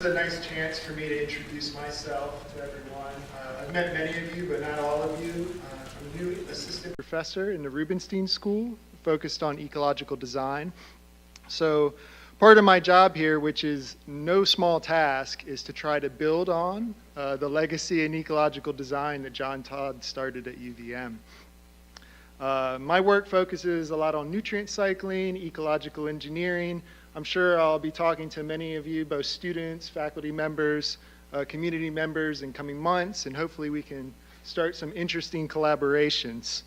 It's a nice chance for me to introduce myself to everyone. I've met many of you, but not all of you. I'm a new assistant professor in the Rubenstein School, focused on ecological design. So part of my job here, which is no small task, is to try to build on the legacy in ecological design that John Todd started at UVM. My work focuses a lot on nutrient cycling, ecological engineering. I'm sure I'll be talking to many of you, both students, faculty members, community members in coming months, and hopefully we can start some interesting collaborations.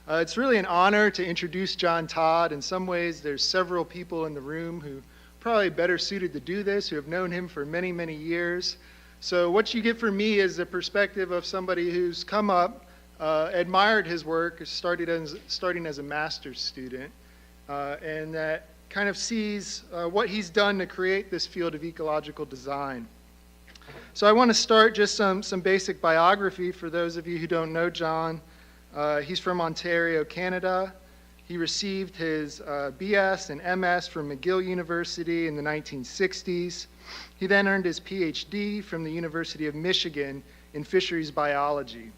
It's really an honor to introduce John Todd. In some ways, there's several people in the room who are probably better suited to do this, who have known him for many, many years. So what you get from me is the perspective of somebody who's come up, admired his work, starting as a master's student, and that kind of sees what he's done to create this field of ecological design. So I want to start just some basic biography for those of you who don't know John. He's from Ontario, Canada. He received his BS and MS from McGill University in the 1960s. He then earned his PhD from the University of Michigan in fisheries biology.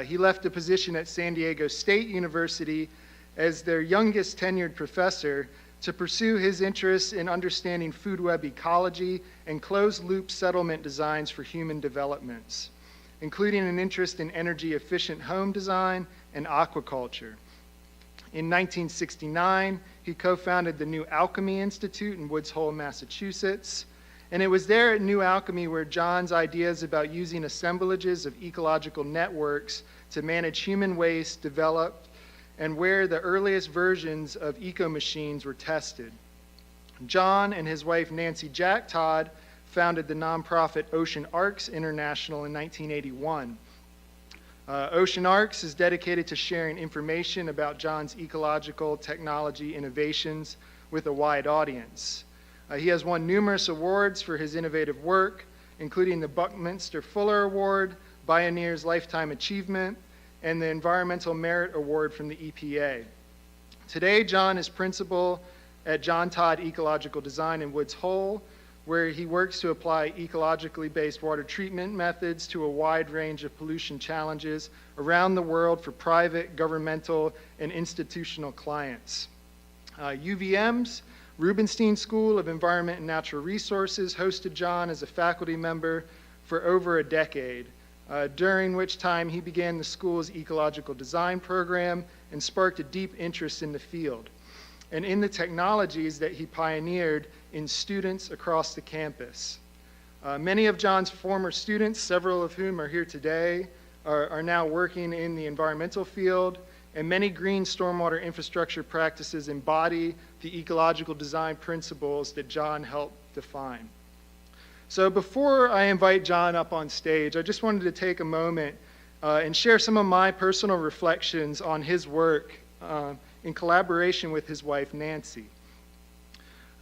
He left a position at San Diego State University as their youngest tenured professor to pursue his interests in understanding food web ecology and closed-loop settlement designs for human developments, including an interest in energy-efficient home design and aquaculture. In 1969, he co-founded the New Alchemy Institute in Woods Hole, Massachusetts, and it was there at New Alchemy where John's ideas about using assemblages of ecological networks to manage human waste developed, and where the earliest versions of eco-machines were tested. John and his wife Nancy Jack Todd founded the nonprofit Ocean Arcs International in 1981. Ocean Arcs is dedicated to sharing information about John's ecological technology innovations with a wide audience. He has won numerous awards for his innovative work, including the Buckminster Fuller Award, Pioneer's Lifetime Achievement, and the Environmental Merit Award from the EPA. Today, John is principal at John Todd Ecological Design in Woods Hole, where he works to apply ecologically based water treatment methods to a wide range of pollution challenges around the world for private, governmental, and institutional clients. UVM's Rubenstein School of Environment and Natural Resources hosted John as a faculty member for over a decade, during which time he began the school's ecological design program and sparked a deep interest in the field and in the technologies that he pioneered in students across the campus. Many of John's former students, several of whom are here today, are now working in the environmental field, and many green stormwater infrastructure practices embody the ecological design principles that John helped define. So before I invite John up on stage, I just wanted to take a moment and share some of my personal reflections on his work in collaboration with his wife, Nancy.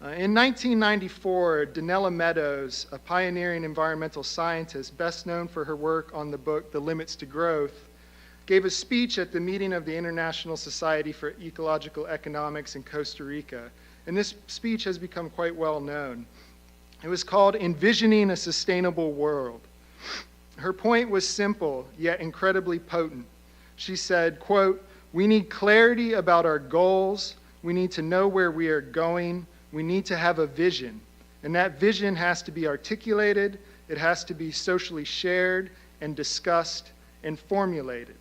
In 1994, Donella Meadows, a pioneering environmental scientist best known for her work on the book The Limits to Growth, gave a speech at the meeting of the International Society for Ecological Economics in Costa Rica, and this speech has become quite well known. It was called Envisioning a Sustainable World. Her point was simple, yet incredibly potent. She said, quote, "We need clarity about our goals. We need to know where we are going. We need to have a vision. And that vision has to be articulated. It has to be socially shared and discussed and formulated."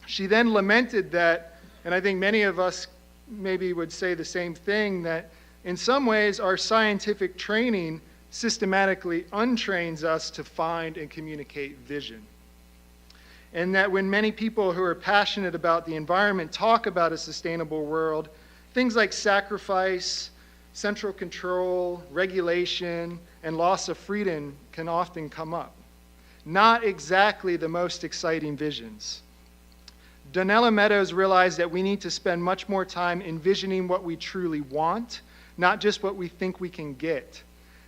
She then lamented that, and I think many of us maybe would say the same thing, that in some ways, our scientific training systematically untrains us to find and communicate vision. And that when many people who are passionate about the environment talk about a sustainable world, things like sacrifice, central control, regulation, and loss of freedom can often come up. Not exactly the most exciting visions. Donella Meadows realized that we need to spend much more time envisioning what we truly want, not just what we think we can get,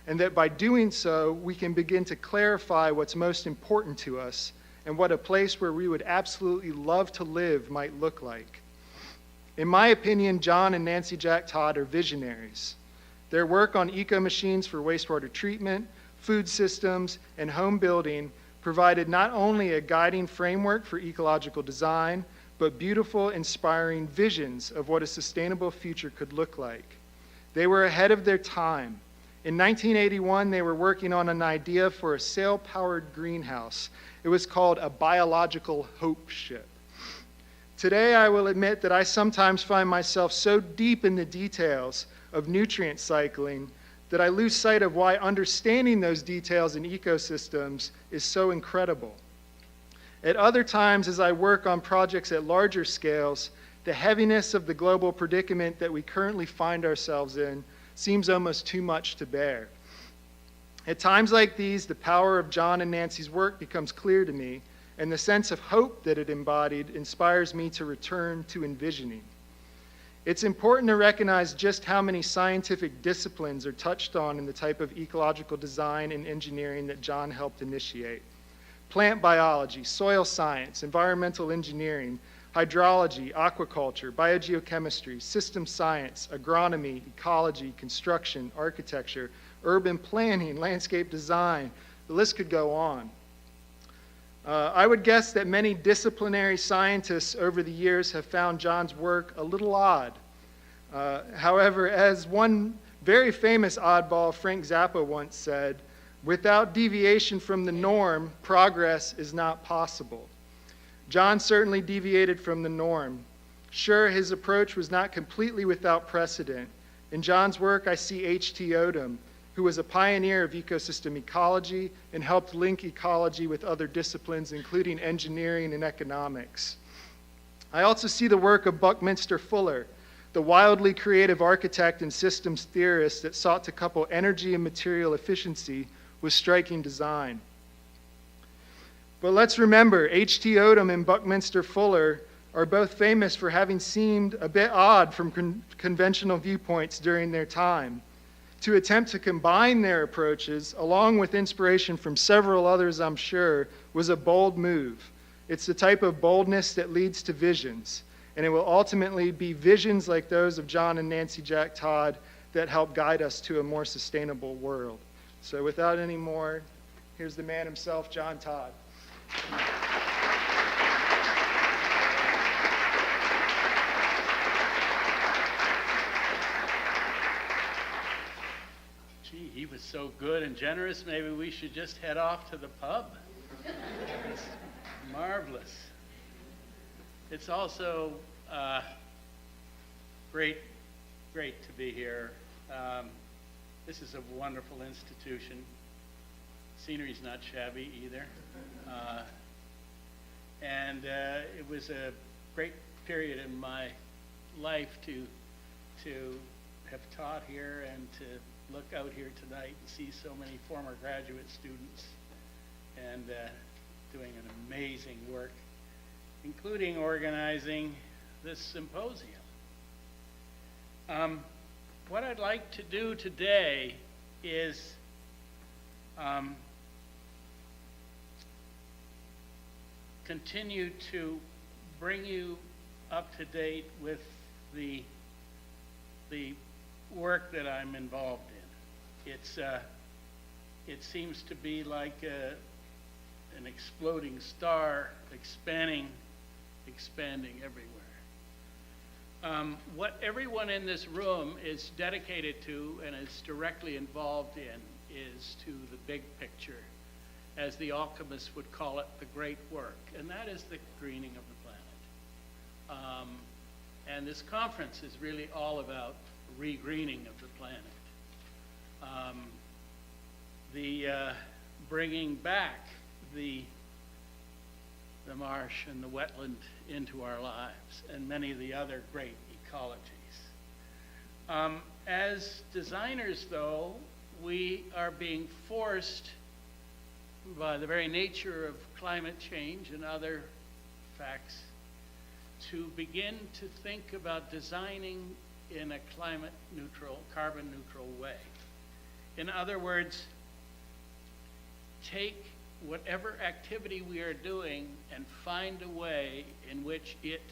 and that by doing so, we can begin to clarify what's most important to us and what a place where we would absolutely love to live might look like. In my opinion, John and Nancy Jack Todd are visionaries. Their work on eco-machines for wastewater treatment, food systems, and home building provided not only a guiding framework for ecological design, but beautiful, inspiring visions of what a sustainable future could look like. They were ahead of their time. In 1981, they were working on an idea for a sail-powered greenhouse. It was called a biological hope ship. Today, I will admit that I sometimes find myself so deep in the details of nutrient cycling that I lose sight of why understanding those details in ecosystems is so incredible. At other times, as I work on projects at larger scales, the heaviness of the global predicament that we currently find ourselves in seems almost too much to bear. At times like these, the power of John and Nancy's work becomes clear to me, and the sense of hope that it embodied inspires me to return to envisioning. It's important to recognize just how many scientific disciplines are touched on in the type of ecological design and engineering that John helped initiate. Plant biology, soil science, environmental engineering, hydrology, aquaculture, biogeochemistry, system science, agronomy, ecology, construction, architecture, urban planning, landscape design. The list could go on. I would guess that many disciplinary scientists over the years have found John's work a little odd. However, as one very famous oddball, Frank Zappa, once said, "Without deviation from the norm, progress is not possible." John certainly deviated from the norm. Sure, his approach was not completely without precedent. In John's work, I see H.T. Odum, who was a pioneer of ecosystem ecology and helped link ecology with other disciplines, including engineering and economics. I also see the work of Buckminster Fuller, the wildly creative architect and systems theorist that sought to couple energy and material efficiency with striking design. But let's remember, H.T. Odum and Buckminster Fuller are both famous for having seemed a bit odd from conventional viewpoints during their time. To attempt to combine their approaches, along with inspiration from several others, I'm sure, was a bold move. It's the type of boldness that leads to visions, and it will ultimately be visions like those of John and Nancy Jack Todd that help guide us to a more sustainable world. So without any more, here's the man himself, John Todd. Gee, he was so good and generous, maybe we should just head off to the pub. It's marvelous. It's also great to be here. This is a wonderful institution. Scenery's not shabby either. And it was a great period in my life to have taught here and to look out here tonight and see so many former graduate students and doing an amazing work, including organizing this symposium. What I'd like to do today is continue to bring you up to date with the work that I'm involved in. It seems to be like an exploding star, expanding everywhere. What everyone in this room is dedicated to and is directly involved in is to the big picture, as the alchemists would call it, the great work, and that is the greening of the planet. And this conference is really all about re-greening of the planet. Bringing back the marsh and the wetland into our lives, and many of the other great ecologies. As designers, though, we are being forced by the very nature of climate change and other facts to begin to think about designing in a climate neutral, carbon neutral way. In other words, take whatever activity we are doing and find a way in which it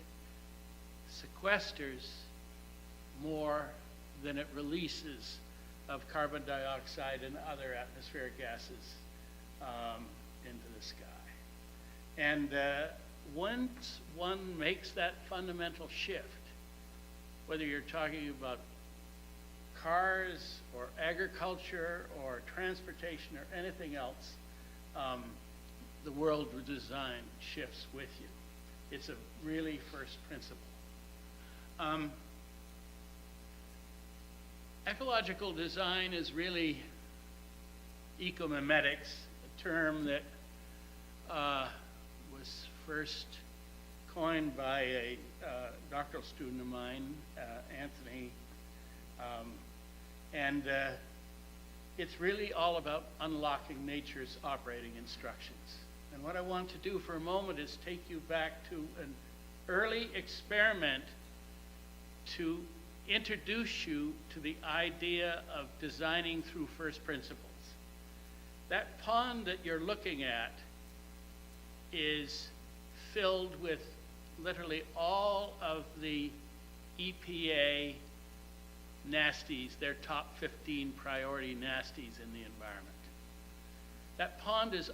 sequesters more than it releases of carbon dioxide and other atmospheric gases into the sky. And once one makes that fundamental shift, whether you're talking about cars or agriculture or transportation or anything else, the world design shifts with you. It's a really first principle. Ecological design is really ecomimetics, a term that was first coined by a doctoral student of mine, Anthony, and it's really all about unlocking nature's operating instructions. And what I want to do for a moment is take you back to an early experiment to introduce you to the idea of designing through first principles. That pond that you're looking at is filled with literally all of the EPA nasties, their top 15 priority nasties in the environment. That pond is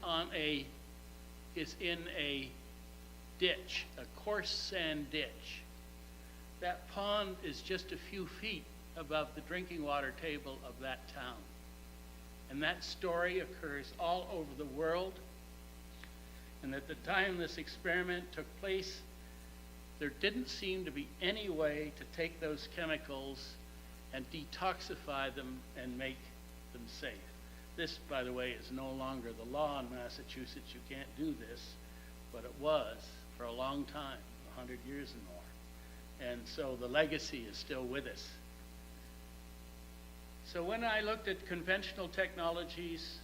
in a ditch, a coarse sand ditch. That pond is just a few feet above the drinking water table of that town. And that story occurs all over the world. And at the time this experiment took place, there didn't seem to be any way to take those chemicals and detoxify them and make them safe. This, by the way, is no longer the law in Massachusetts. You can't do this, but it was for a long time, 100 years and more. And so the legacy is still with us. So when I looked at conventional technologies,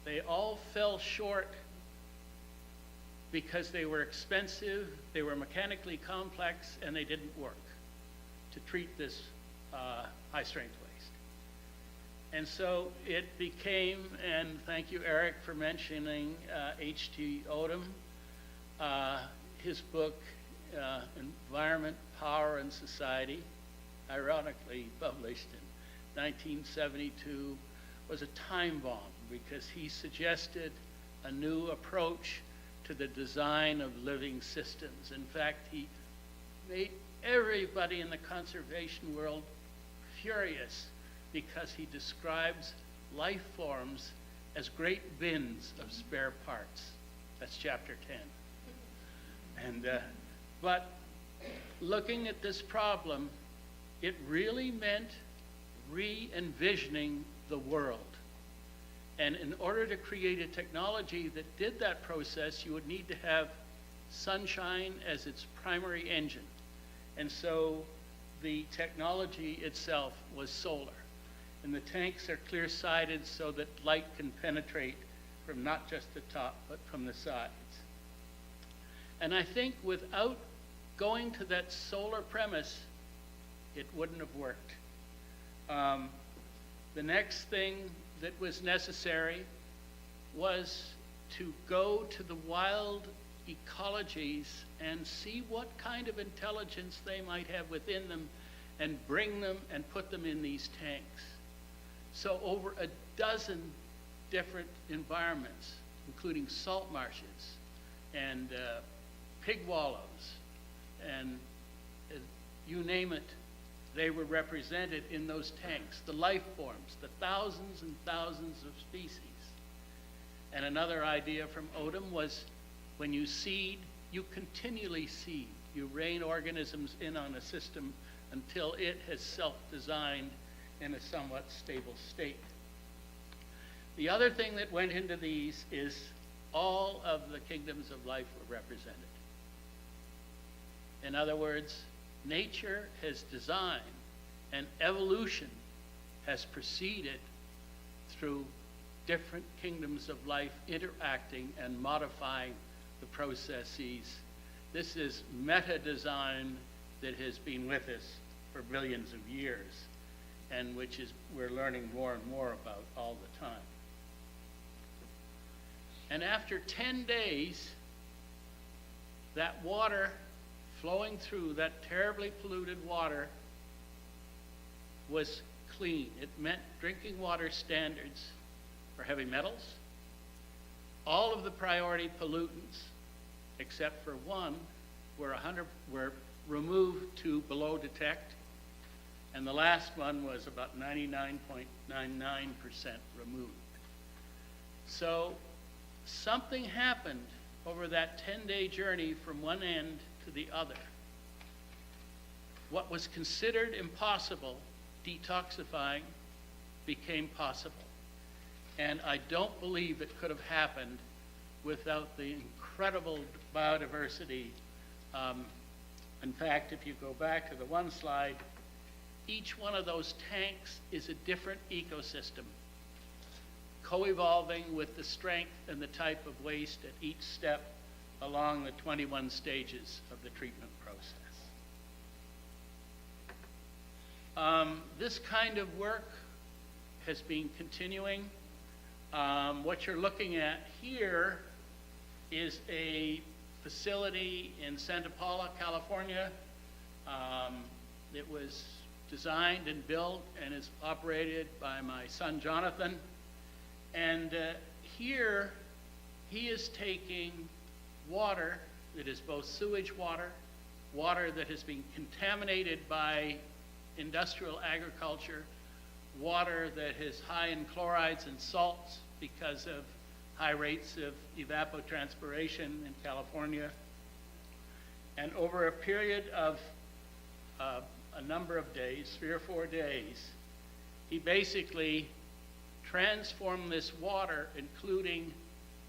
they all fell short because they were expensive, they were mechanically complex, and they didn't work to treat this high-strength waste. And so it became, and thank you, Eric, for mentioning H.T. Odom, his book, Environment, Power, and Society, ironically published in 1972, was a time bomb because he suggested a new approach to the design of living systems. In fact, he made everybody in the conservation world furious because he describes life forms as great bins of spare parts. That's chapter 10. And but looking at this problem, it really meant re-envisioning the world. And in order to create a technology that did that process, you would need to have sunshine as its primary engine. And so the technology itself was solar. And the tanks are clear-sided so that light can penetrate from not just the top, but from the sides. And I think without going to that solar premise, it wouldn't have worked. The next thing that was necessary was to go to the wild ecologies and see what kind of intelligence they might have within them and bring them and put them in these tanks. So over a dozen different environments, including salt marshes and pig wallows and you name it, they were represented in those tanks, the life forms, the thousands and thousands of species. And another idea from Odom was when you seed, you continually seed. You rein organisms in on a system until it has self-designed in a somewhat stable state. The other thing that went into these is all of the kingdoms of life were represented. In other words, nature has designed and evolution has proceeded through different kingdoms of life interacting and modifying the processes. This is meta design that has been with us for billions of years and which is we're learning more and more about all the time. And after 10 days, that water flowing through, that terribly polluted water, was clean. It meant drinking water standards for heavy metals, all of the priority pollutants, except for one, were removed to below detect, and the last one was about 99.99% removed. So something happened over that 10-day journey from one end to the other. What was considered impossible, detoxifying, became possible. And I don't believe it could have happened without the incredible biodiversity. In fact, if you go back to the one slide, each one of those tanks is a different ecosystem, co-evolving with the strength and the type of waste at each step along the 21 stages of the treatment process. This kind of work has been continuing. What you're looking at here is a facility in Santa Paula, California. It was designed and built and is operated by my son Jonathan. And here he is taking water that is both sewage water, water that has been contaminated by industrial agriculture, water that is high in chlorides and salts because of high rates of evapotranspiration in California. And over a period of a number of days, 3 or 4 days, he basically transformed this water, including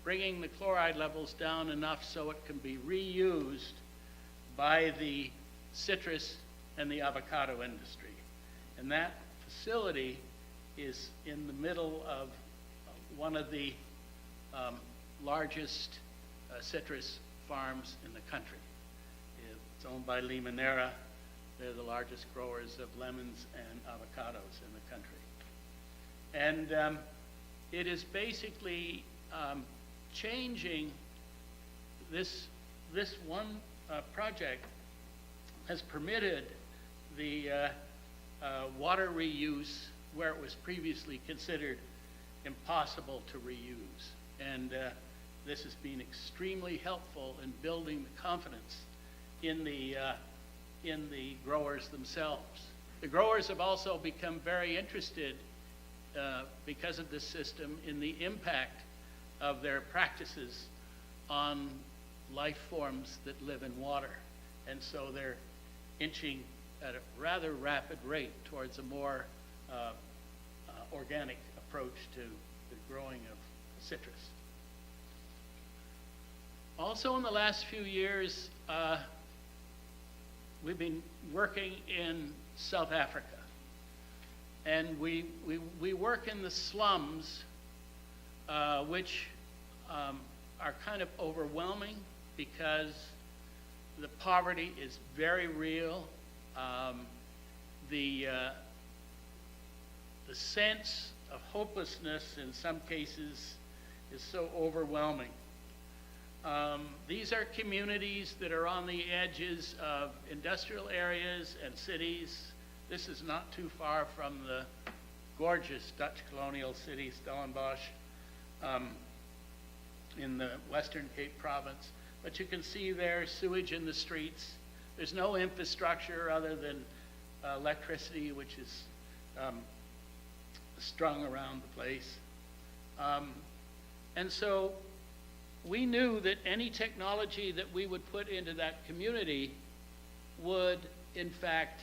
bringing the chloride levels down enough so it can be reused by the citrus and the avocado industry. And that facility is in the middle of one of the largest citrus farms in the country. It's owned by Limonera. They're the largest growers of lemons and avocados in the country. And it is basically changing this one project has permitted the water reuse where it was previously considered impossible to reuse. And this has been extremely helpful in building the confidence in the growers themselves. The growers have also become very interested because of this system in the impact of their practices on life forms that live in water. And so they're inching at a rather rapid rate towards a more organic approach to the growing of citrus. Also in the last few years, we've been working in South Africa. And we work in the slums, which are kind of overwhelming because the poverty is very real. The sense of hopelessness in some cases is so overwhelming. These are communities that are on the edges of industrial areas and cities. This is not too far from the gorgeous Dutch colonial city, Stellenbosch, in the Western Cape province. But you can see there sewage in the streets. There's no infrastructure other than electricity, which is strung around the place. And so we knew that any technology that we would put into that community would, in fact,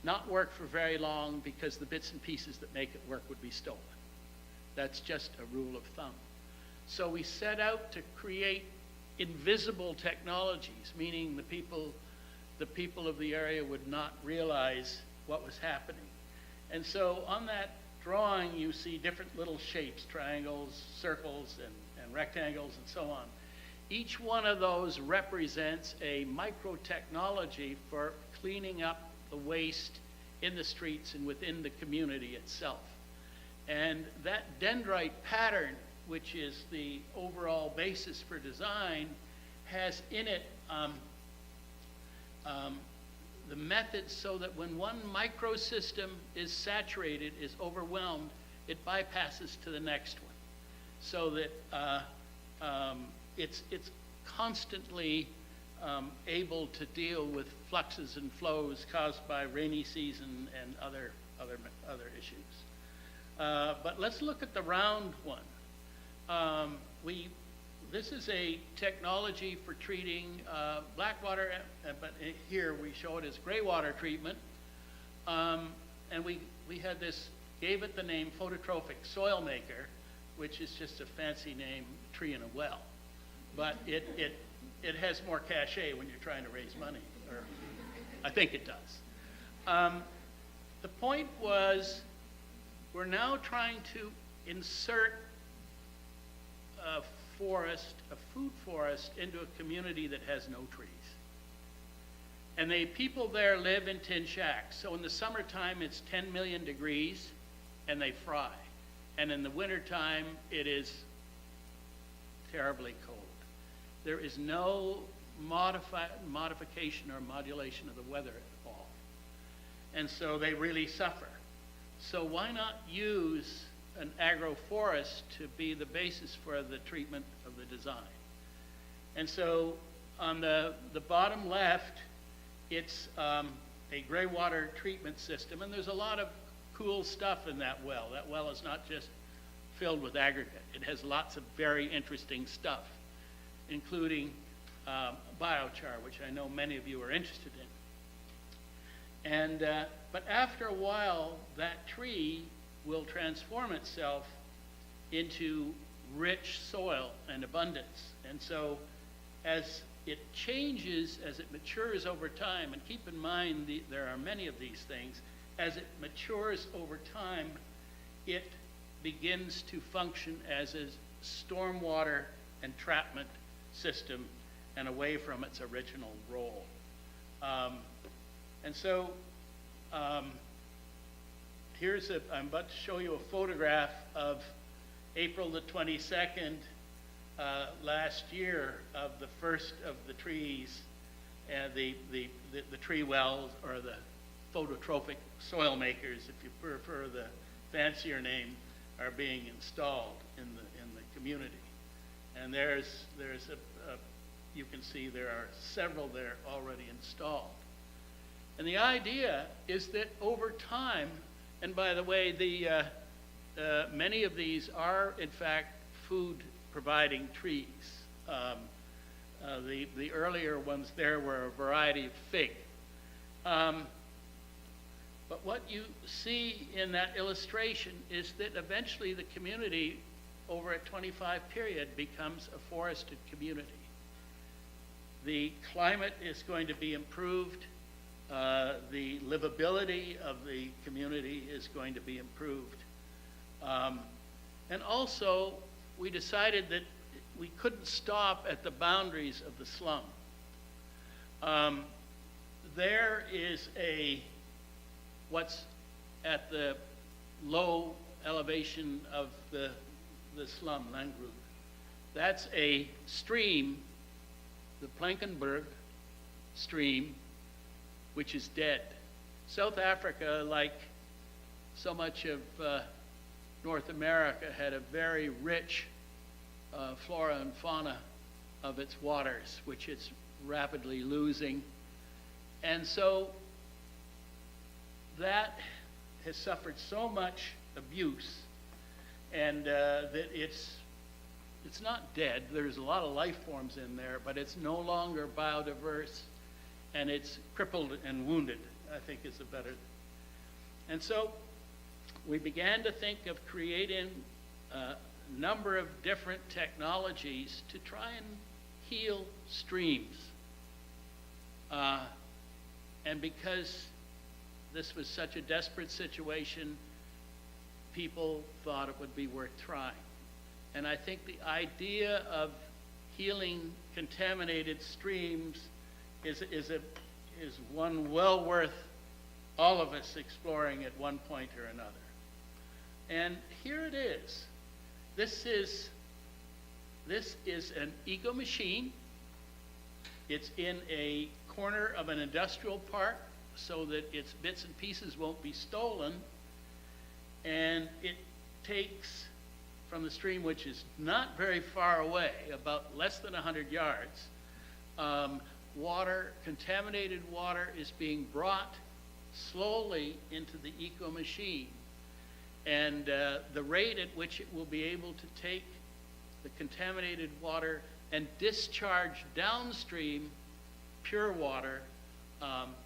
not work for very long because the bits and pieces that make it work would be stolen. That's just a rule of thumb. So we set out to create invisible technologies, meaning the people of the area would not realize what was happening. And so on that drawing, you see different little shapes, triangles, circles, and rectangles, and so on. Each one of those represents a micro-technology for cleaning up the waste in the streets and within the community itself. And that dendrite pattern, which is the overall basis for design, has in it the methods so that when one microsystem is saturated, is overwhelmed, it bypasses to the next one, so that it's constantly able to deal with fluxes and flows caused by rainy season and other issues. But let's look at the round one. This is a technology for treating black water, but here we show it as gray water treatment. And we had this, gave it the name phototrophic soil maker, which is just a fancy name, tree in a well. But it has more cachet when you're trying to raise money, or I think it does. The point was, we're now trying to insert a forest, a food forest, into a community that has no trees. And the people there live in tin shacks. So in the summertime, it's 10 million degrees, and they fry. And in the wintertime, it is terribly cold. There is no modification or modulation of the weather at all. And so they really suffer. So why not use an agroforest to be the basis for the treatment of the design? And so on the bottom left, it's a gray water treatment system, and there's a lot of cool stuff in that well. That well is not just filled with aggregate. It has lots of very interesting stuff, including biochar, which I know many of you are interested in. And but after a while, that tree will transform itself into rich soil and abundance. And so as it changes, as it matures over time, and keep in mind there are many of these things, as it matures over time, it begins to function as a stormwater entrapment system and away from its original role. And so I'm about to show you a photograph of April the 22nd last year of the first of the trees, and the tree wells, or the phototrophic soil makers, if you prefer the fancier name, are being installed in the community. And there's you can see there are several there already installed. And the idea is that over time, and by the way, many of these are in fact food providing trees. The earlier ones there were a variety of fig. But what you see in that illustration is that eventually the community, over a 25 period, becomes a forested community. The climate is going to be improved. The livability of the community is going to be improved. And also, we decided that we couldn't stop at the boundaries of the slum. There is what's at the low elevation of the slum, Landgrove. That's a stream, the Plankenberg stream, which is dead. South Africa, like so much of North America, had a very rich flora and fauna of its waters, which it's rapidly losing. And so that has suffered so much abuse, and that it's not dead. There's a lot of life forms in there, but it's no longer biodiverse, and it's crippled and wounded, I think is a better. And so we began to think of creating a number of different technologies to try and heal streams. And because this was such a desperate situation, people thought it would be worth trying. And I think the idea of healing contaminated streams is one well worth all of us exploring at one point or another. And here it is. This is an eco machine. It's in a corner of an industrial park so that its bits and pieces won't be stolen. And it takes from the stream, which is not very far away, about less than 100 yards, contaminated water is being brought slowly into the eco machine. And the rate at which it will be able to take the contaminated water and discharge downstream pure water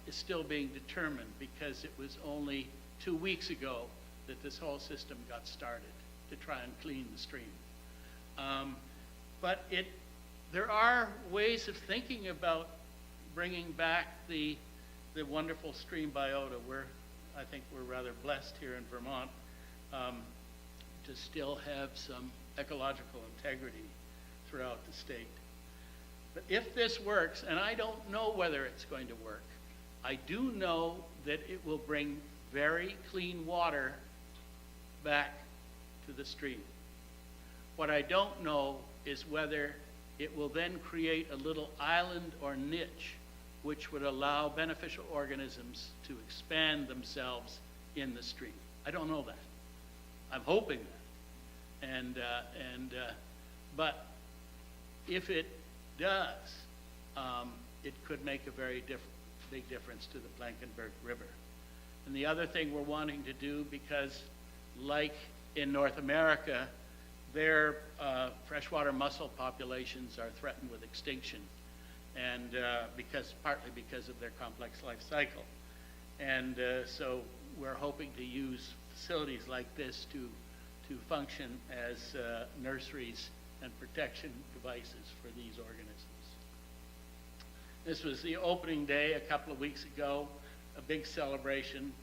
is still being determined, because it was only 2 weeks ago that this whole system got started to try and clean the stream. But there are ways of thinking about bringing back the wonderful stream biota. I think we're rather blessed here in Vermont to still have some ecological integrity throughout the state. But if this works, and I don't know whether it's going to work, I do know that it will bring very clean water back to the stream. What I don't know is whether it will then create a little island or niche which would allow beneficial organisms to expand themselves in the stream. I don't know that. I'm hoping that. But if it does, it could make a very big difference to the Blankenberg River. And the other thing we're wanting to do, because like in North America, their freshwater mussel populations are threatened with extinction, and partly because of their complex life cycle. And so we're hoping to use facilities like this to function as nurseries and protection devices for these organisms. This was the opening day a couple of weeks ago, a big celebration.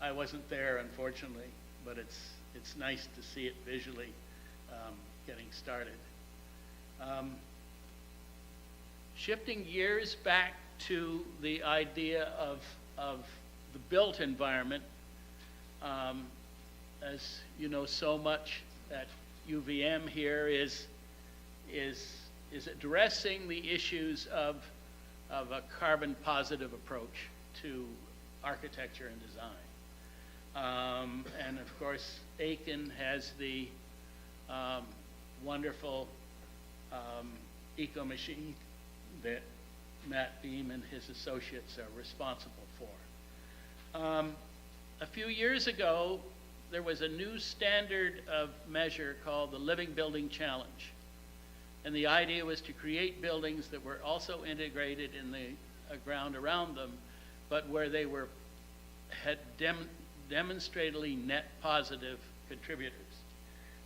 I wasn't there, unfortunately, but it's nice to see it visually getting started. Shifting gears back to the idea of the built environment, as you know, so much at UVM here is addressing the issues of a carbon positive approach to architecture and design. And of course, Aiken has the wonderful eco machine that Matt Beam and his associates are responsible for. A few years ago, there was a new standard of measure called the Living Building Challenge. And the idea was to create buildings that were also integrated in the ground around them, but where they had demonstrably net positive contributors.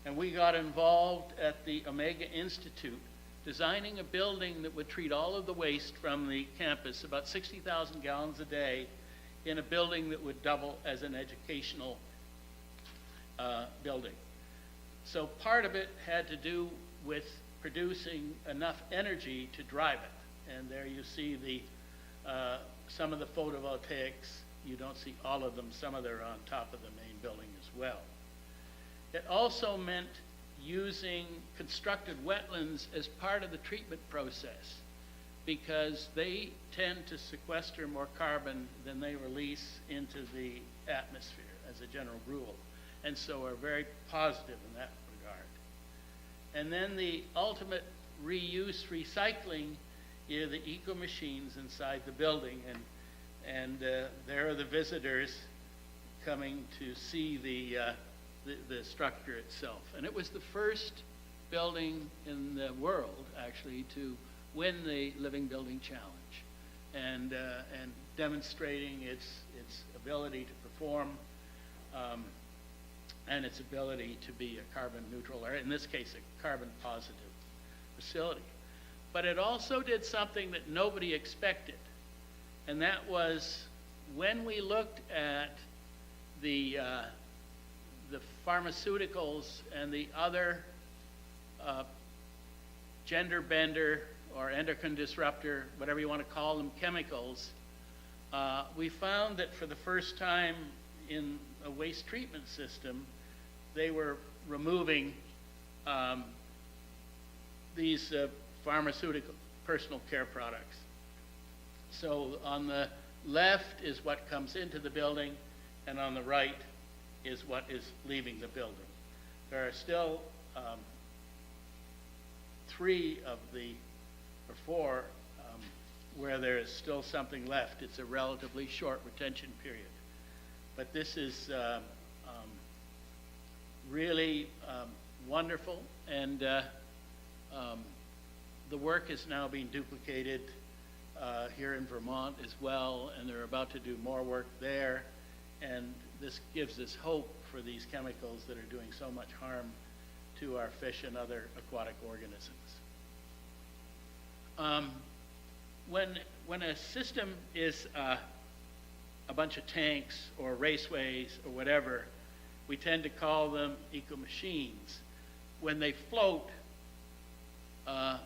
And we got involved at the Omega Institute, designing a building that would treat all of the waste from the campus, about 60,000 gallons a day, in a building that would double as an educational building. So part of it had to do with producing enough energy to drive it. And there you see some of the photovoltaics. You don't see all of them. Some of them are on top of the main building as well. It also meant using constructed wetlands as part of the treatment process, because they tend to sequester more carbon than they release into the atmosphere as a general rule, and so are very positive in that regard. And then the ultimate reuse recycling are the eco machines inside the building, and there are the visitors coming to see the structure itself. And it was the first building in the world, actually, to win the Living Building Challenge, and demonstrating its ability to perform and its ability to be a carbon neutral, or in this case, a carbon positive facility. But it also did something that nobody expected, and that was when we looked at the pharmaceuticals and the other gender bender or endocrine disruptor, whatever you want to call them, chemicals, we found that for the first time in a waste treatment system, they were removing these pharmaceutical personal care products. So on the left is what comes into the building, and on the right is what is leaving the building. There are still four where there is still something left. It's a relatively short retention period. But this is really wonderful, and the work is now being duplicated here in Vermont as well, and they're about to do more work there, and this gives us hope for these chemicals that are doing so much harm to our fish and other aquatic organisms. When a system is a bunch of tanks or raceways or whatever, we tend to call them eco-machines. When they float,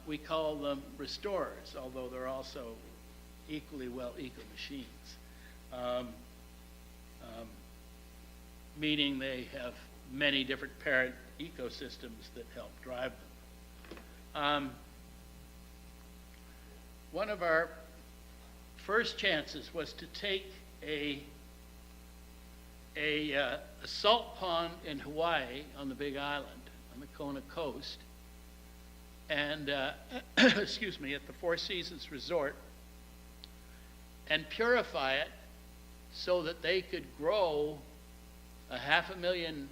we call them restorers, although they're also equally well eco-machines, meaning they have many different parent ecosystems that help drive them. One of our first chances was to take a salt pond in Hawaii on the Big Island, on the Kona coast, and excuse me, at the Four Seasons Resort, and purify it so that they could grow 500,000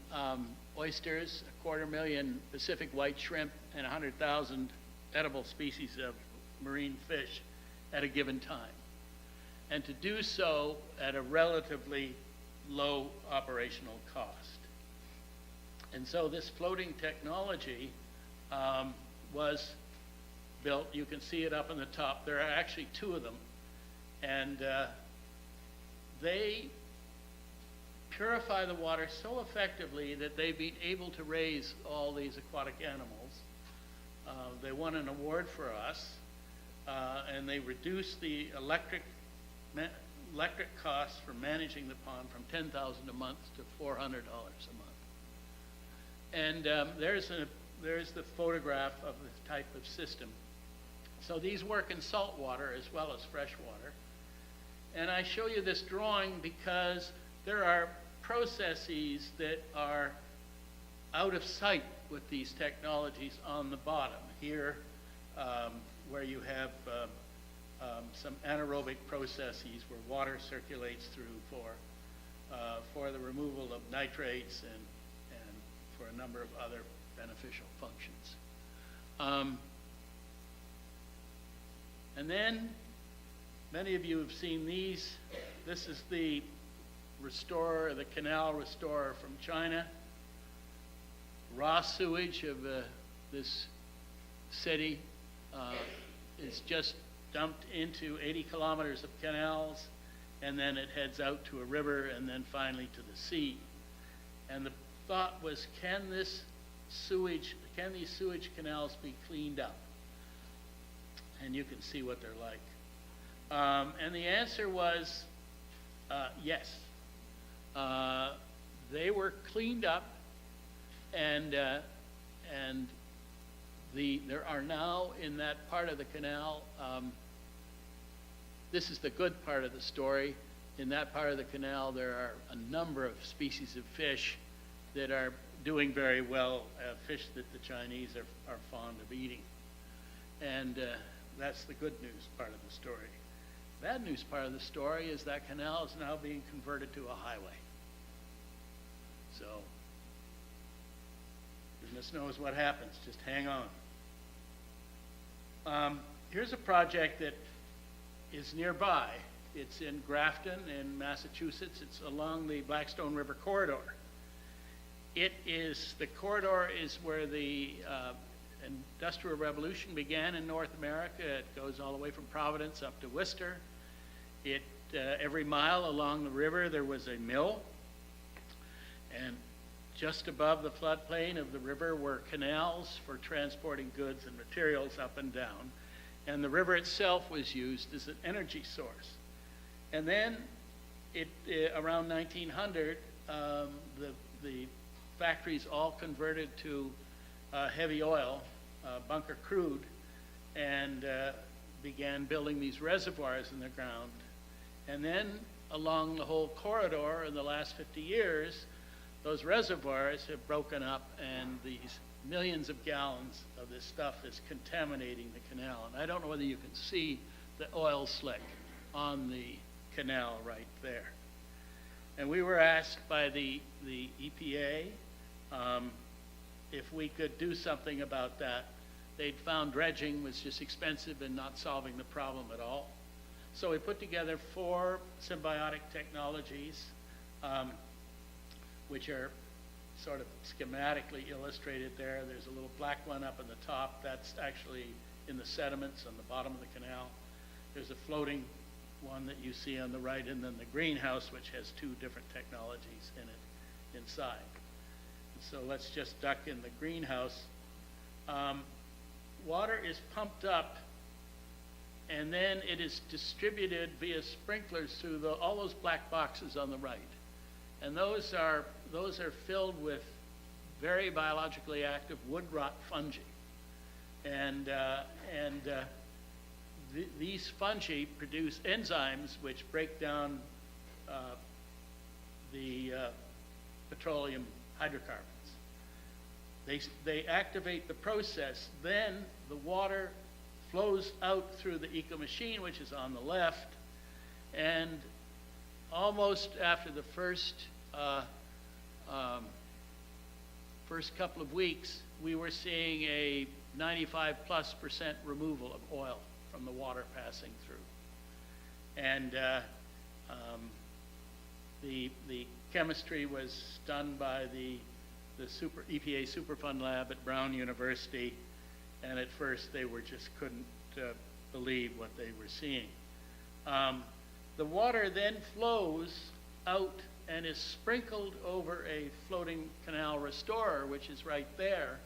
oysters, 250,000 Pacific white shrimp, and 100,000 edible species of marine fish at a given time, and to do so at a relatively low operational cost. And so this floating technology was built. You can see it up on the top. There are actually two of them, and they purify the water so effectively that they've been able to raise all these aquatic animals. They won an award for us, and they reduced the electric costs for managing the pond from $10,000 a month to $400 a month. And there's the photograph of the type of system. So these work in salt water as well as fresh water. And I show you this drawing because there are processes that are out of sight with these technologies on the bottom. Here, where you have some anaerobic processes where water circulates through for the removal of nitrates and for a number of other beneficial functions. And then, many of you have seen these. This is the Restorer, the Canal Restorer from China. Raw sewage of this city is just dumped into 80 kilometers of canals, and then it heads out to a river and then finally to the sea. And the thought was, can these sewage canals be cleaned up? And you can see what they're like. And the answer was yes. They were cleaned up, and there are now in that part of the canal, this is the good part of the story. In that part of the canal, there are a number of species of fish that are doing very well, fish that the Chinese are fond of eating. And that's the good news part of the story. Bad news part of the story is that canal is now being converted to a highway. So, goodness knows what happens. Just hang on. Here's a project that is nearby. It's in Grafton in Massachusetts. It's along the Blackstone River corridor. The corridor is where the Industrial Revolution began in North America. It goes all the way from Providence up to Worcester. Every mile along the river there was a mill, and just above the floodplain of the river were canals for transporting goods and materials up and down, and the river itself was used as an energy source. And then around 1900, the factories all converted to heavy oil, bunker crude, and began building these reservoirs in the ground. And then along the whole corridor in the last 50 years, those reservoirs have broken up, and these millions of gallons of this stuff is contaminating the canal. And I don't know whether you can see the oil slick on the canal right there. And we were asked by the EPA if we could do something about that. They'd found dredging was just expensive and not solving the problem at all. So we put together 4 Symbiotic Technologies, which are sort of schematically illustrated there. There's a little black one up in the top. That's actually in the sediments on the bottom of the canal. There's a floating one that you see on the right, and then the greenhouse, which has 2 different technologies in it inside. So let's just duck in the greenhouse. Water is pumped up, and then it is distributed via sprinklers through all those black boxes on the right. And those are filled with very biologically active wood rot fungi. And these fungi produce enzymes which break down the petroleum hydrocarbons. They activate the process. Then the water flows out through the eco machine, which is on the left, and almost after the first couple of weeks, we were seeing a 95+% removal of oil from the water passing through. And the chemistry was done by the EPA Superfund lab at Brown University, and at first they just couldn't believe what they were seeing. The water then flows out and is sprinkled over a floating Canal Restorer, which is right there.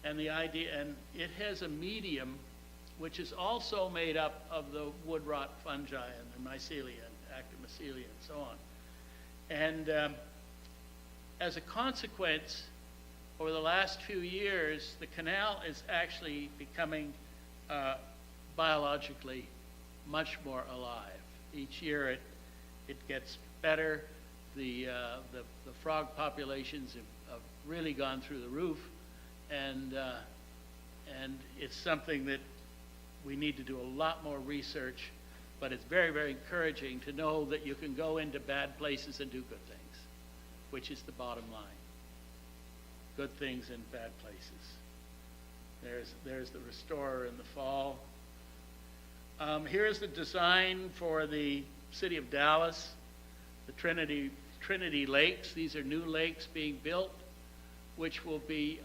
And it has a medium which is also made up of the wood rot fungi and the mycelia and active mycelia and so on. And as a consequence, over the last few years, the canal is actually becoming biologically much more alive. Each year it gets better. The frog populations have really gone through the roof, and it's something that we need to do a lot more research, but it's very, very encouraging to know that you can go into bad places and do good things, which is the bottom line. Good things in bad places. There's the Restorer in the fall. Here's the design for the city of Dallas, the Trinity lakes. These are new lakes being built, which will be,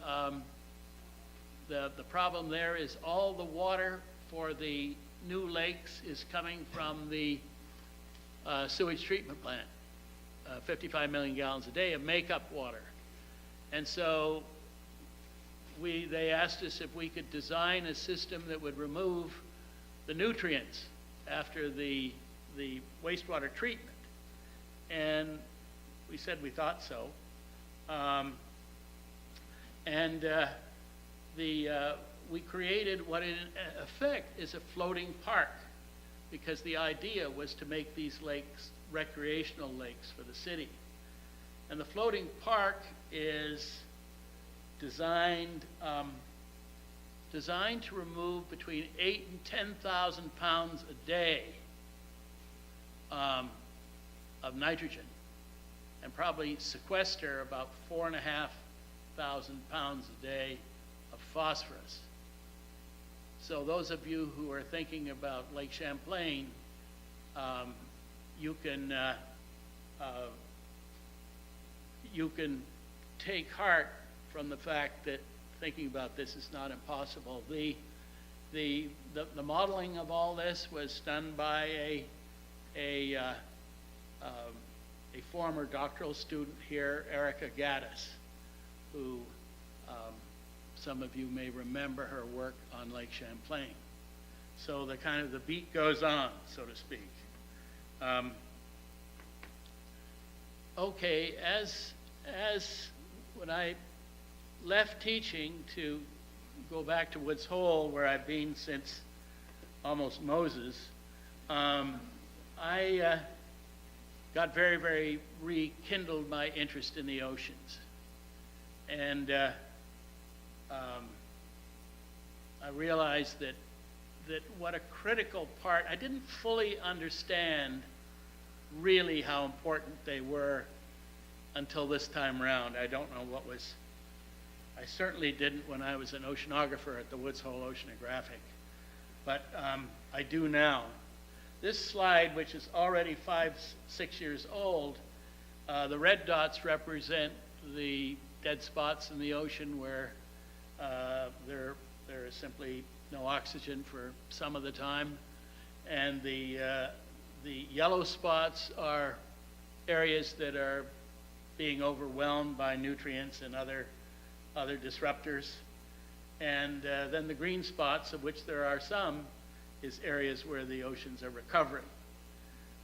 the problem there is all the water for the new lakes is coming from the sewage treatment plant, 55 million gallons a day of makeup water. And so they asked us if we could design a system that would remove the nutrients after the wastewater treatment. And we said we thought so. We created what in effect is a floating park, because the idea was to make these lakes recreational lakes for the city. And the floating park is designed to remove between 8,000 and 10,000 pounds a day of nitrogen, and probably sequester about 4,500 pounds a day of phosphorus. So those of you who are thinking about Lake Champlain, you can take heart from the fact that thinking about this is not impossible. The modeling of all this was done by a former doctoral student here, Erica Gaddis, who some of you may remember her work on Lake Champlain. So the beat goes on, so to speak. Okay, as when I left teaching to go back to Woods Hole, where I've been since almost Moses, I got very rekindled my interest in the oceans. And I realized that what a critical part, I didn't fully understand really how important they were until this time around. I don't know what was, I certainly didn't when I was an oceanographer at the Woods Hole Oceanographic, but I do now. This slide, which is already 5-6 years old, the red dots represent the dead spots in the ocean where there is simply no oxygen for some of the time, and the yellow spots are areas that are being overwhelmed by nutrients and other disruptors, and then the green spots, of which there are some, is areas where the oceans are recovering.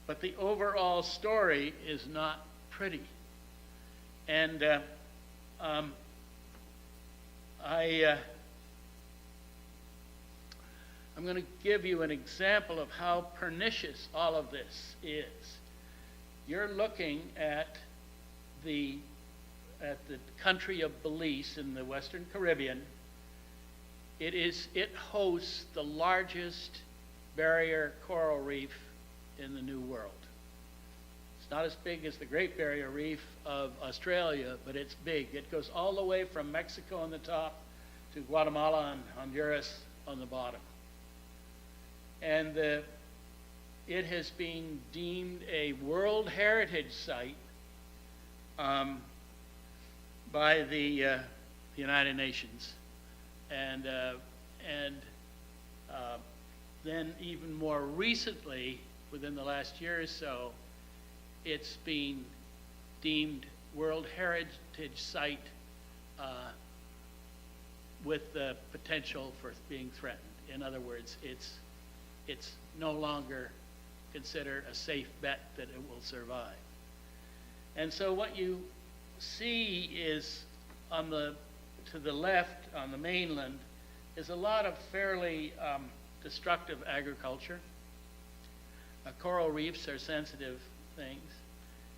But the overall story is not pretty. And I'm going to give you an example of how pernicious all of this is. You're looking at the country of Belize in the Western Caribbean. It hosts the largest barrier coral reef in the New World. It's not as big as the Great Barrier Reef of Australia, but it's big. It goes all the way from Mexico on the top to Guatemala and Honduras on the bottom. And it has been deemed a World Heritage Site by the United Nations. And then even more recently, within the last year or so, it's been deemed World Heritage Site with the potential for being threatened. In other words, it's no longer considered a safe bet that it will survive. And so what you see is to the left on the mainland is a lot of fairly destructive agriculture. Coral reefs are sensitive things.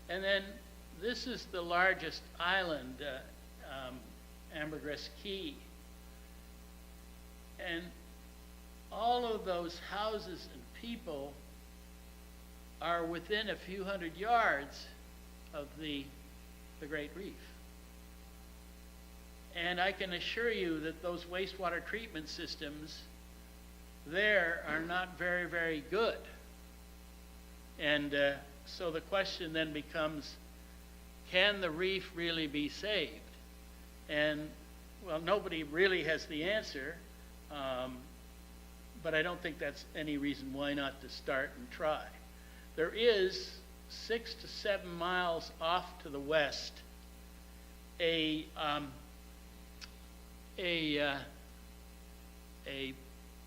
And then this is the largest island, Ambergris Caye. And all of those houses and people are within a few hundred yards of the Great Reef. And I can assure you that those wastewater treatment systems there are not very good. And so the question then becomes, can the reef really be saved? And, well, nobody really has the answer, but I don't think that's any reason why not to start and try. There is 6 to 7 miles off to the west a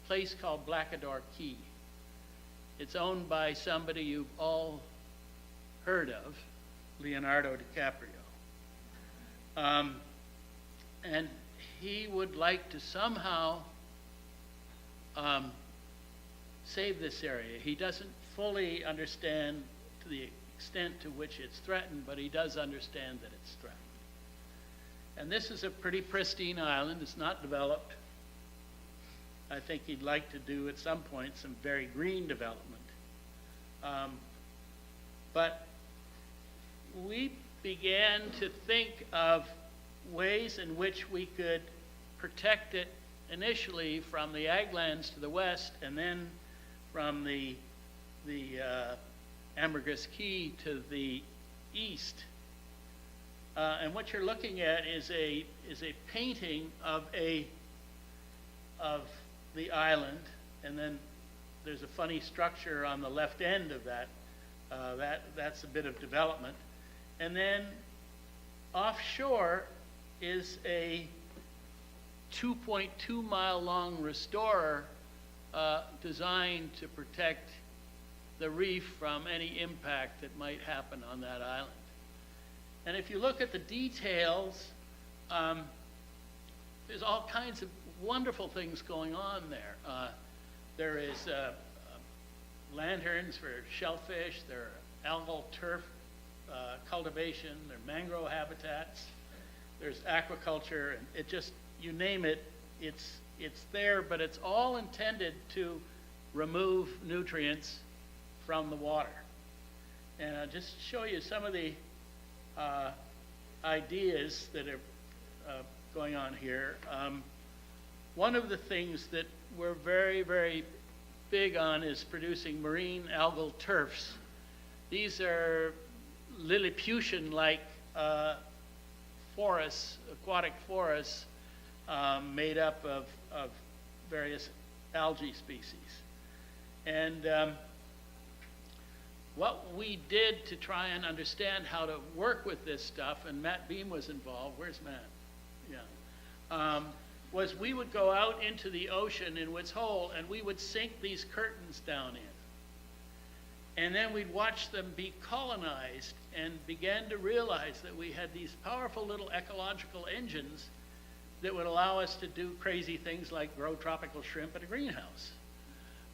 place called Blackador Caye. It's owned by somebody you've all heard of, Leonardo DiCaprio. And he would like to somehow save this area. He doesn't fully understand to the extent to which it's threatened, but he does understand that it's threatened. And this is a pretty pristine island. It's not developed. I think he'd like to do at some point some very green development. But we began to think of ways in which we could protect it initially from the ag lands to the west, and then from the Ambergris Caye to the east. And what you're looking at is a painting of the island, and then there's a funny structure on the left end of that. That's a bit of development. And then offshore is a 2.2 mile long restorer designed to protect the reef from any impact that might happen on that island. And if you look at the details, there's all kinds of wonderful things going on there. There is lanterns for shellfish, there are algal turf cultivation, there are mangrove habitats, there's aquaculture, and it just, you name it, it's there, but it's all intended to remove nutrients from the water. And I'll just show you some of the ideas that are going on here. One of the things that we're very, very big on is producing marine algal turfs. These are Lilliputian-like forests, aquatic forests, made up of various algae species. And what we did to try and understand how to work with this stuff, and Matt Beam was involved, where's Matt? Yeah. Was we would go out into the ocean in Woods Hole and we would sink these curtains down in. And then we'd watch them be colonized and began to realize that we had these powerful little ecological engines that would allow us to do crazy things like grow tropical shrimp in a greenhouse.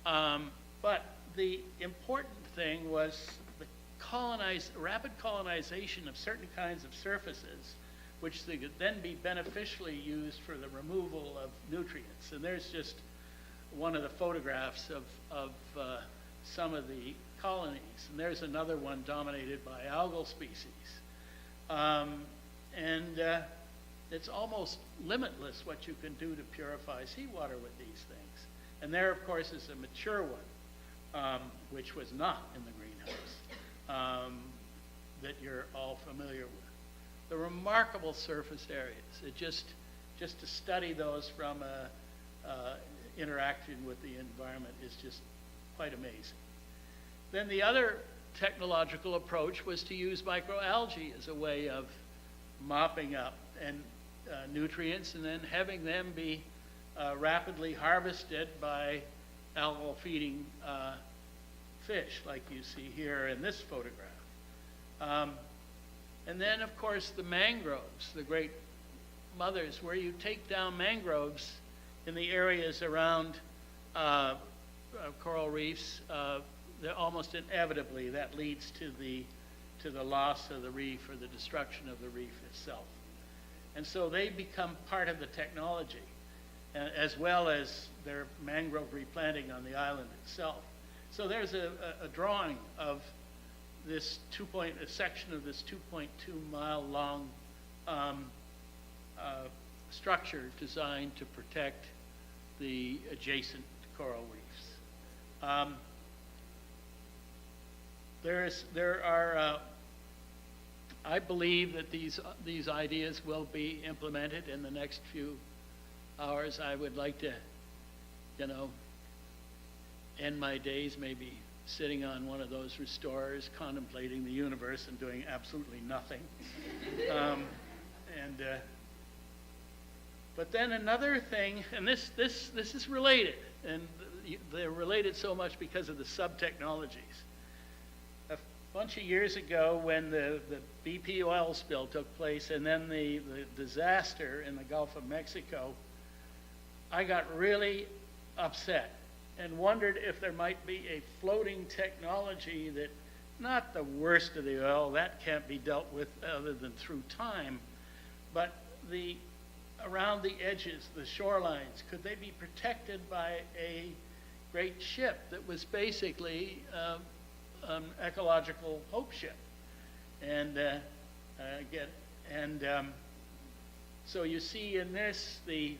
But the important thing was the rapid colonization of certain kinds of surfaces, which they could then be beneficially used for the removal of nutrients. And there's just one of the photographs of some of the colonies. And there's another one dominated by algal species. It's almost limitless what you can do to purify seawater with these things. And there, of course, is a mature one, which was not in the greenhouse, that you're all familiar with. The remarkable surface areas. It just to study those from interaction with the environment is just quite amazing. Then the other technological approach was to use microalgae as a way of mopping up and nutrients, and then having them be rapidly harvested by algal feeding fish, like you see here in this photograph. And then, of course, the mangroves, the great mothers, where you take down mangroves in the areas around coral reefs, almost inevitably that leads to the loss of the reef or the destruction of the reef itself. And so they become part of the technology, as well as their mangrove replanting on the island itself. So there's a drawing of this a section of this 2.2 mile long structure designed to protect the adjacent coral reefs. There are I believe that these ideas will be implemented in the next few hours. I would like to, end my days maybe sitting on one of those restorers, contemplating the universe and doing absolutely nothing. But then another thing, and this is related, and they're related so much because of the sub-technologies. A bunch of years ago, when the BP oil spill took place, and then the disaster in the Gulf of Mexico, I got really upset and wondered if there might be a floating technology that, not the worst of the oil, that can't be dealt with other than through time, but around the edges, the shorelines, could they be protected by a great ship that was basically an ecological hope ship? So you see in this the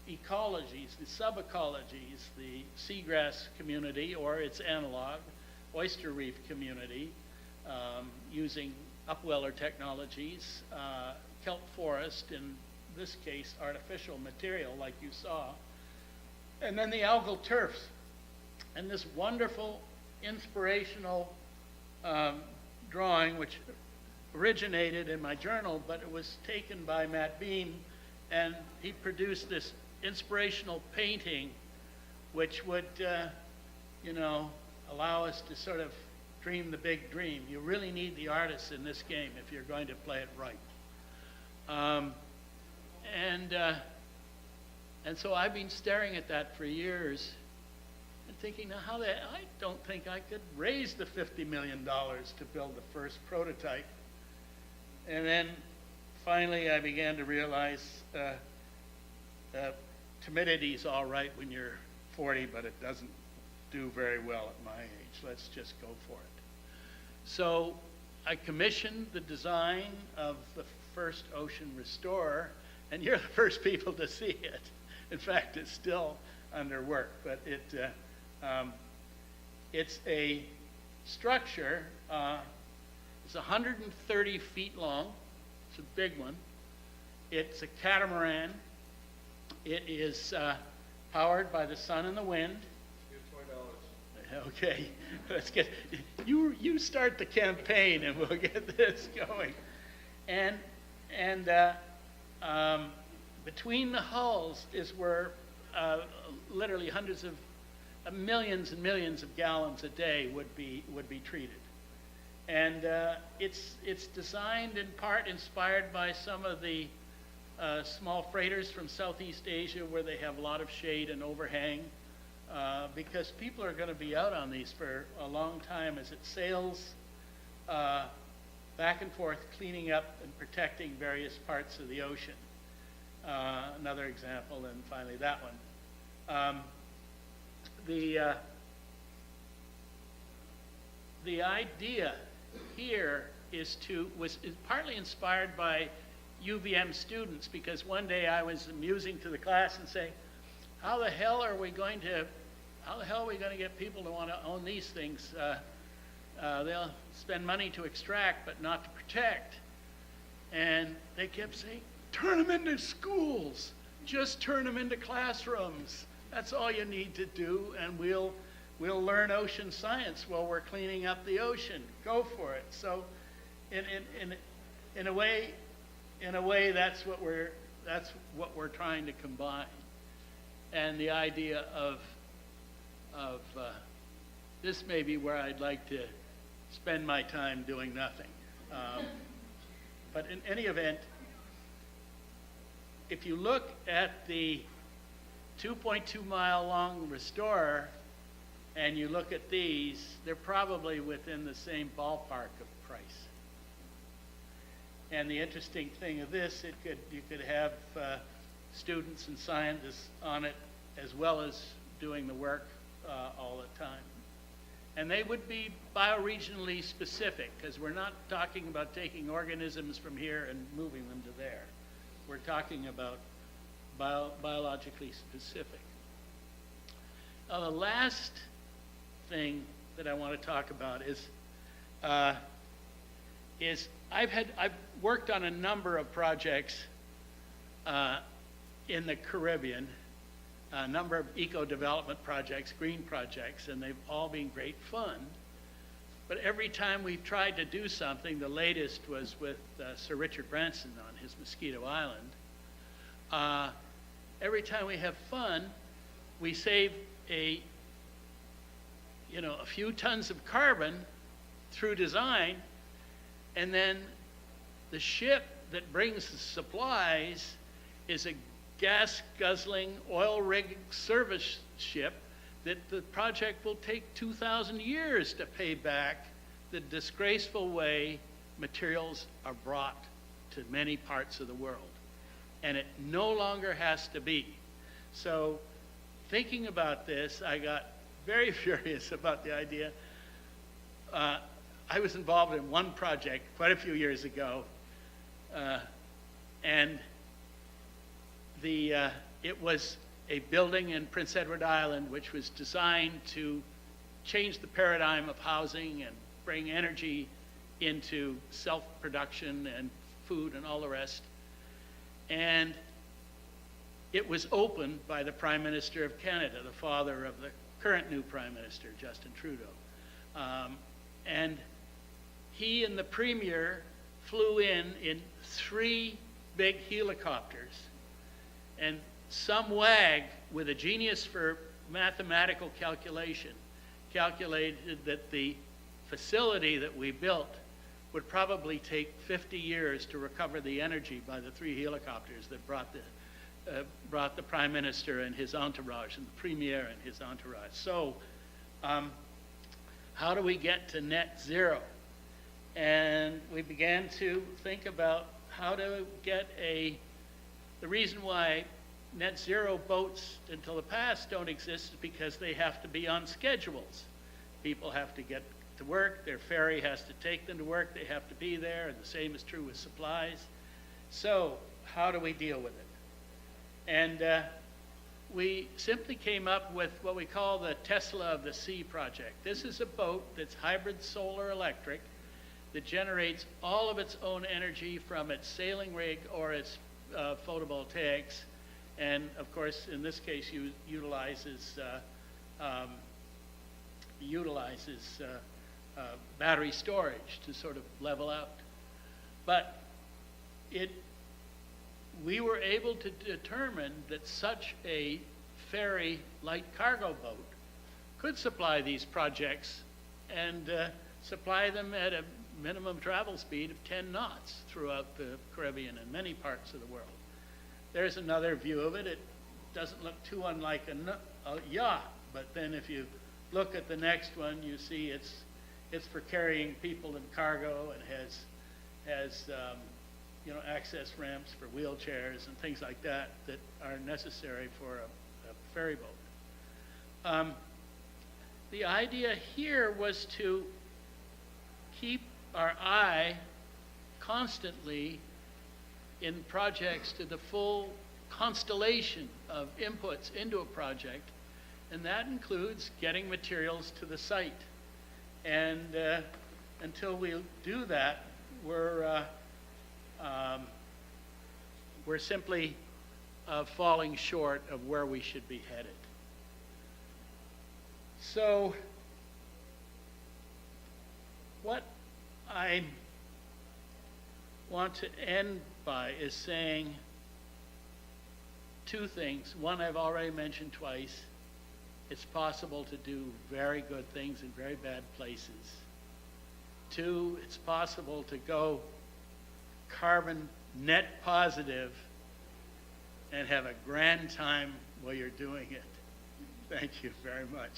ecologies, the sub-ecologies, the seagrass community or its analog, oyster reef community, using upweller technologies, kelp forest, in this case artificial material like you saw, and then the algal turfs, and this wonderful inspirational drawing which originated in my journal, but it was taken by Matt Beam, and he produced this inspirational painting which would allow us to sort of dream the big dream. You really need the artists in this game if you're going to play it right. And so I've been staring at that for years and thinking, now I don't think I could raise the $50 million to build the first prototype. And then finally I began to realize timidity is all right when you're 40, but it doesn't do very well at my age. Let's just go for it. So I commissioned the design of the first ocean restorer, and you're the first people to see it. In fact, it's still under work, but it's a structure. It's 130 feet long. It's a big one. It's a catamaran. It is powered by the sun and the wind. Okay, let's get you start the campaign and we'll get this going. And between the hulls is where literally hundreds of millions and millions of gallons a day would be treated. And it's designed in part inspired by some of the small freighters from Southeast Asia where they have a lot of shade and overhang. Because people are going to be out on these for a long time as it sails back and forth, cleaning up and protecting various parts of the ocean. Another example, and finally that one. The idea here is partly inspired by UVM students, because one day I was musing to the class and saying, how the hell are we going to get people to want to own these things? They'll spend money to extract, but not to protect. And they kept saying, turn them into schools. Just turn them into classrooms. That's all you need to do, and we'll learn ocean science while we're cleaning up the ocean. Go for it. So, in a way, that's what we're trying to combine. And the idea of this may be where I'd like to spend my time doing nothing. But in any event, if you look at the 2.2 mile long restorer and you look at these, they're probably within the same ballpark of price. And the interesting thing of this, you could have students and scientists on it as well as doing the work all the time. And they would be bioregionally specific, because we're not talking about taking organisms from here and moving them to there. We're talking about biologically specific. Now, the last thing that I want to talk about is I've worked on a number of projects in the Caribbean, a number of eco-development projects, green projects, and they've all been great fun. But every time we've tried to do something, the latest was with Sir Richard Branson on his Mosquito Island. Every time we have fun, we save a few tons of carbon through design, and then the ship that brings the supplies is a gas-guzzling, oil-rig service ship that the project will take 2,000 years to pay back the disgraceful way materials are brought to many parts of the world. And it no longer has to be. So thinking about this, I got very furious about the idea. I was involved in one project quite a few years ago, and it was a building in Prince Edward Island which was designed to change the paradigm of housing and bring energy into self-production and food and all the rest. And it was opened by the Prime Minister of Canada, the father of the current new Prime Minister, Justin Trudeau. And he and the Premier flew in 3 big helicopters. And some wag with a genius for mathematical calculation calculated that the facility that we built would probably take 50 years to recover the energy by the 3 helicopters that brought brought the Prime Minister and his entourage, and the Premier and his entourage. So, how do we get to net zero? And we began to think about how to get the reason why net zero boats until the past don't exist is because they have to be on schedules. People have to get to work, their ferry has to take them to work, they have to be there, and the same is true with supplies. So how do we deal with it? And we simply came up with what we call the Tesla of the Sea project. This is a boat that's hybrid solar electric that generates all of its own energy from its sailing rig or its photovoltaics, and of course in this case utilizes battery storage to sort of level out. But we were able to determine that such a ferry light cargo boat could supply these projects and supply them at a minimum travel speed of 10 knots throughout the Caribbean and many parts of the world. There's another view of it. It doesn't look too unlike a yacht, but then if you look at the next one, you see it's for carrying people and cargo, and has access ramps for wheelchairs and things like that that are necessary for a ferry boat. The idea here was to keep our eye constantly in projects to the full constellation of inputs into a project, and that includes getting materials to the site. And until we do that, we're simply falling short of where we should be headed. So what I want to end by is saying two things. One, I've already mentioned twice. It's possible to do very good things in very bad places. Two, it's possible to go carbon net positive and have a grand time while you're doing it. Thank you very much.